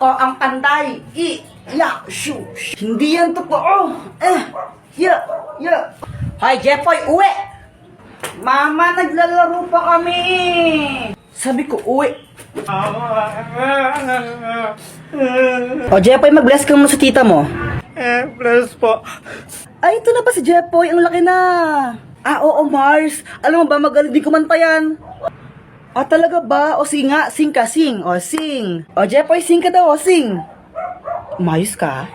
ako ang panday. Hindi yan totoo. Hoy, Jepoy, uwi! Mama, naglalaro pa kami. Sabi ko, uwi. O, Jepoy, mag-bless ka mo sa tita mo. Bless po. Ay, ito na ba si Jepoy? Ang laki na. Oo, Mars. Alam mo ba, magaling din kumanta yan. Talaga ba? O, sing nga. Sing ka, sing. O, sing. O, Jepoy, sing ka daw. O, sing. Umayos ka?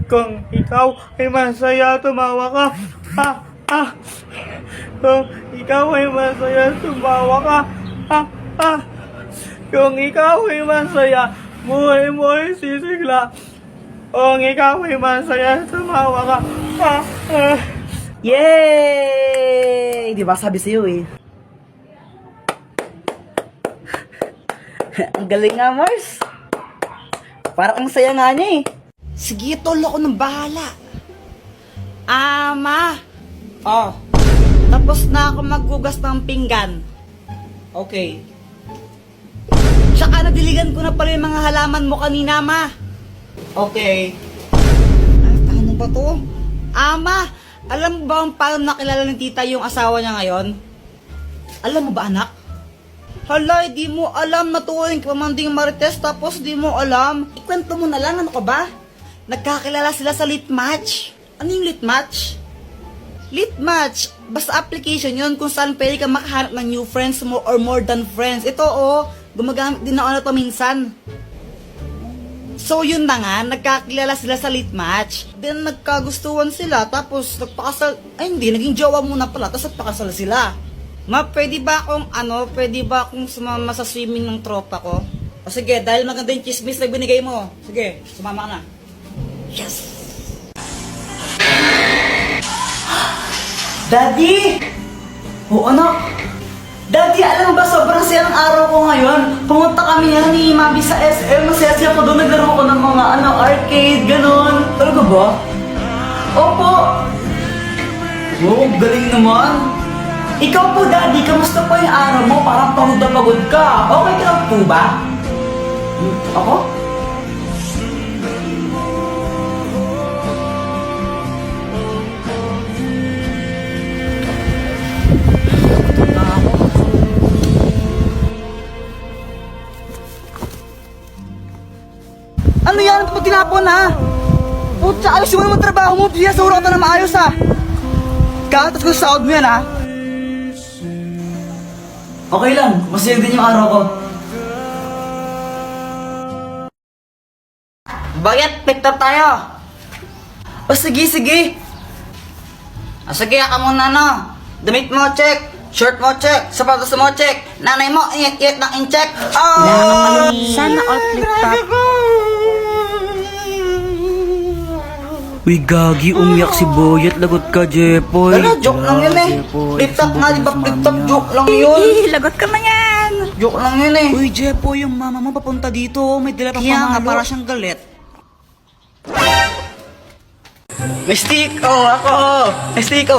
Kung ikaw ay masaya, tumawa ka. Kung ikaw ay masaya, tumawa ka. Kung ikaw ay masaya, buhay mo ay sisigla. Kung ikaw ay masaya, tumawa ka. Yay! Di ba sabi sa'yo eh. Ang galing nga, Mars. Parang ang saya nga niya eh. Sige, tol, ako nang bahala. Ama! Oh, tapos na ako maghugas ng pinggan. Okay. Tsaka nadiligan ko na pala yung mga halaman mo kanina, ma. Okay. Ano ba to? Ama, alam mo ba kung paano nakilala ng tita yung asawa niya ngayon? Alam mo ba, anak? Hala, di mo alam na tuwing pamanding Marites tapos di mo alam. Ikwento mo na lang, ano ka ba? Nagkakilala sila sa lit match. Ano yung lit match? Lit match, basta application yun kung saan pwede ka makahanap ng new friends mo or more than friends. Ito gumagamit din ako na ito minsan. So yun na nga, nagkakilala sila sa lit match. Then nagkagustuhan sila, tapos nagpakasal, naging jowa muna pala, tapos nagpakasal sila. Ma, pwede ba akong sumama sa swimming ng tropa ko? O sige, dahil maganda yung chismis na binigay mo. Sige, sumama ka na. Yes! Daddy! Oo, anak. Daddy, alam mo ba, sobrang saya ng araw ko ngayon. Pumunta kami ni Mami sa SM. Masaya ko doon. Naglaro ko ng mga arcade, ganun. Talaga ba? Opo. Wow, galing naman. Ikaw po, Daddy, kamusta po yung araw mo? Parang pagod na pagod ka. Okay ka lang po ba? Ako? Ano yan? Ito mo tinapon, ha? Putsa, ayos mo naman trabaho mo. Sinasura ka na maayos, ha? Tapos ko sa sahod mo yan, ha? Okay lang. Masayag din yung araw ko. Bayat, pick up tayo. O, sige. Sige, ka muna, no? Damit mo, check. Shirt mo, check. Sapatos mo, check. Nanay mo, init-init ng in-check. Sana all flip top. Uy, gagi, umiyak si Boyet. Lagot ka, Jepoy. Tala, joke lang yun eh. Flip top nga, di ba? Flip top, joke lang yun. Lagot ka man yan. Joke lang yun eh. Uy, Jepoy, yung mama mo papunta dito. May dala pang Kaya nga, pamalo. para siyang galit. May stick! Ako! May stick!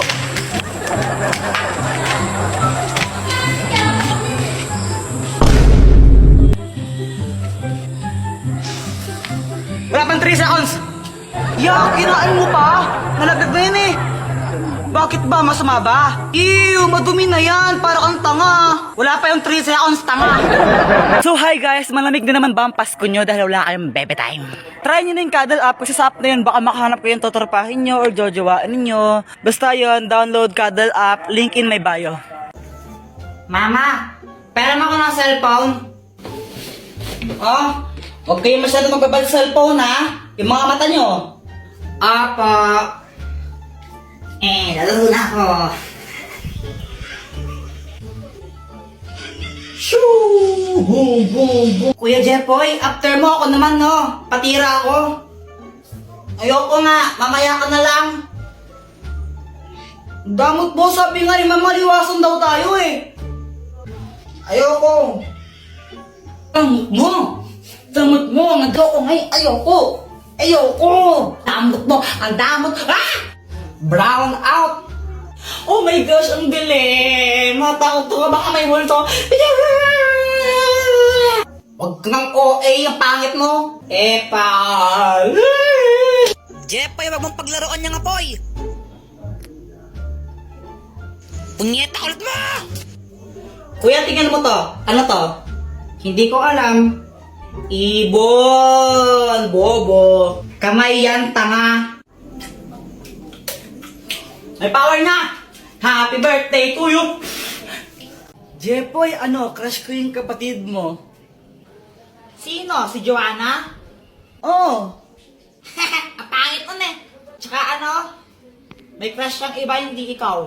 Wala pang 3 seconds! Kinain mo pa? Nalagdag na yan eh! Bakit ba? Masama ba? Ew! Madumi na yan! Para kang tanga! Wala pa yung 3 seconds, tanga! So hi guys! Malamig na naman ba ang Pasko nyo dahil wala kayong bebe time? Try nyo na yung Cuddle app kasi sa app na yun baka makahanap kayo yung totorpahin nyo or jojowaan ninyo. Basta yun, download Cuddle app, link in my bio. Mama! Pera mo ko ng cellphone? Huwag kayo masyado magbabal sa cellphone, ha? Yung mga mata nyo. Apa. Lalaro na ako. Shoo! Boom, boom, boom. Kuya Jepoy, after mo ako naman, no? Patira ako. Ayoko nga, mamaya ka na lang. Damot mo, sabi nga ni Mama, liwasan daw tayo eh. Ayoko. Damot mo, nag-ayoko ngayon, ayoko. Damot mo, ang damot. Brown out. Oh my gosh, ang galing. Matakot ka, baka may multo. Huwag kang OA yung pangit mo. Epal. Jepoy, wag mong paglaruan niyang apoy. Punyeta ulit mo! Kuya, tingnan mo to. Ano to? Hindi ko alam. Ibon. Bobo. Kamay yan, tanga. May power na! Happy birthday to you! Jepoy, ano? Crush ko yung kapatid mo. Sino? Si Joanna? Oo. Ang pangit nun eh. Tsaka ano? May crush kang iba, hindi ikaw.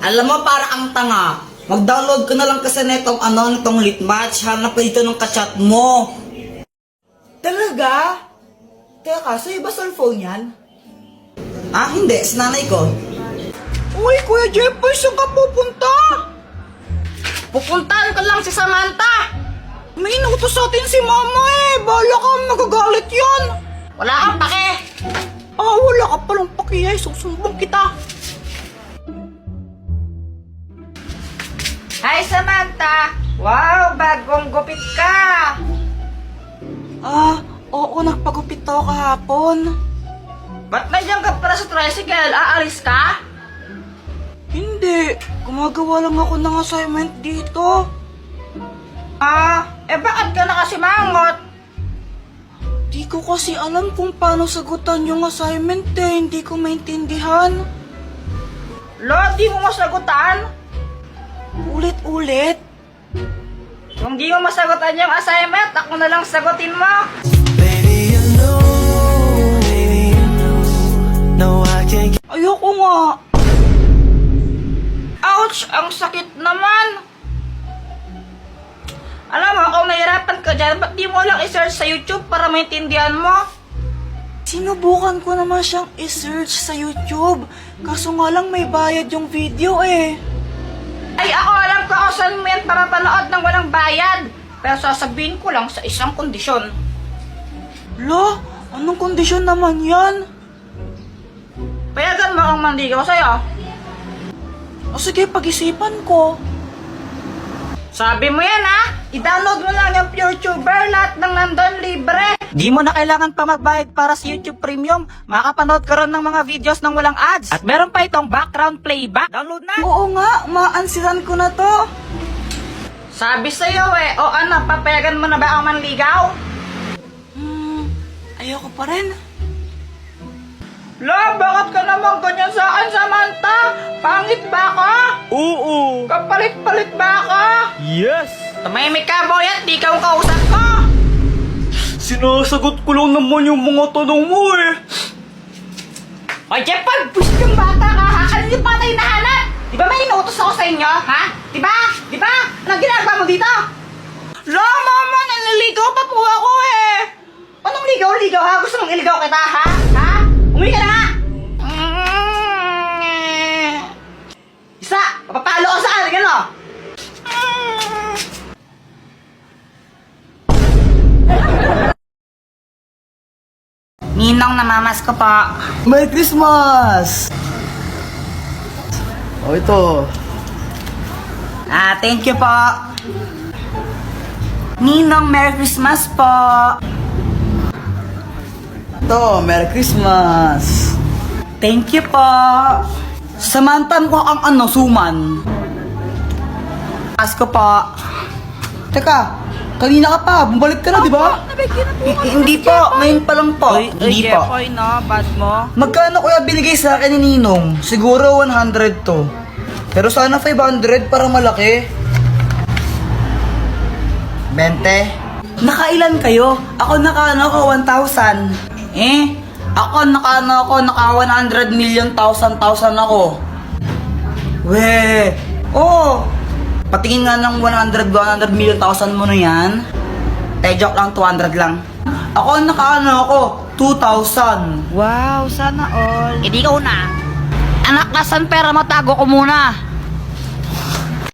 Alam mo, para kang tanga. Mag-download ka na lang kasi nitong Litmatch. Hanap ka dito ng kachat mo. Talaga? Teka, sa'yo ba cellphone yan? Ah, hindi. Sa nanay ko. Uy, Kuya Jepoy, saan ka pupunta? Pupuntahan ka lang si Samantha. May inutos sa atin si Mama eh. Bahala ka, magagalit yan. Wala kang pake. Ah, wala ka palang pake eh. Susumbong kita. Hi, Samantha! Wow, bagong gupit ka! Ah, oo, nagpagupit ako kahapon. Ba't nandiyan ka para sa tricycle? Aalis ka? Hindi. Gumagawa lang ako ng assignment dito. Ah, bakit ka nakasimangot? Di ko kasi alam kung paano sagutan yung assignment eh. Hindi ko maintindihan. Lo, di mo masagutan? Ulit-ulit? Kung di mo masagutan yung assignment, ako na lang sagutin mo. Ayoko nga. Ouch! Ang sakit naman. Alam mo, kung nahirapan ka dyan, ba't di mo lang i-search sa YouTube para maintindihan mo? Sinubukan ko naman siyang i-search sa YouTube. Kaso nga lang may bayad yung video eh. Ay, ako alam ko kung saan mo yan para panood ng walang bayad. Pero sasabihin ko lang sa isang kondisyon. Lo, anong kondisyon naman yan? Payagan mo ang manligaw sa'yo. O sige, pag-isipan ko. Sabi mo yan ha? I-download mo lang yung PureTuber, lahat ng nandun libre. Di mo na kailangan pa magbayad para sa YouTube Premium. Makakapanood ka ron ng mga videos ng walang ads. At meron pa itong background playback. Download na! Oo nga, maansiran ko na to. Sabi sa'yo eh, o ano, papayagan mo na ba ang manligaw? Ayoko pa rin. La, bakit ka naman ganyan sa akin, Samantha? Pangit ba ka? Oo. Kapalit-palit ba ka? Yes. Tumahimik ka, Boyet, di ka ang kausap ko. Sinasagot ko lang naman yung mga tanong mo eh. Oy, Jepoy, busit yung bata ka, ha? Kanina yung bata yung nahanap? Di ba may inutos ako sa inyo, ha? Di ba? Di ba? Anong ginagawa mo dito? La, mama, nanliligaw pa po ako eh. Anong ligaw-ligaw, ha? Gusto mong iligaw kita, ha? Ha? Umuwi ka na nga! Isa! Papapalo ko sa akin, gano'n? Ninong, namamas ko po. Merry Christmas! O ito. Thank you po. Ninong, Merry Christmas po. Ito, Merry Christmas! Thank you po. Samantha mo ang ano, suman. Asko po. Teka, kanina ka pa, bumalik ka na, di ba? Hindi po, ngayon pa lang po. Hindi po. Jepoy, no? Bad mo. Magkano kuya binigay sa akin ni Ninong? Siguro 100 to. Pero sana 500 para malaki. 20. Nakailan kayo? Ako naka 1,000. Ako naka 100 million thousand ako. We. Oh. Patingin nga ng 100 million thousand mo na yan. Joke lang, 200 lang. Ako naka 2,000. Wow, sana all. Hindi ka una. Anak, nasan pera mo? Tago ko muna.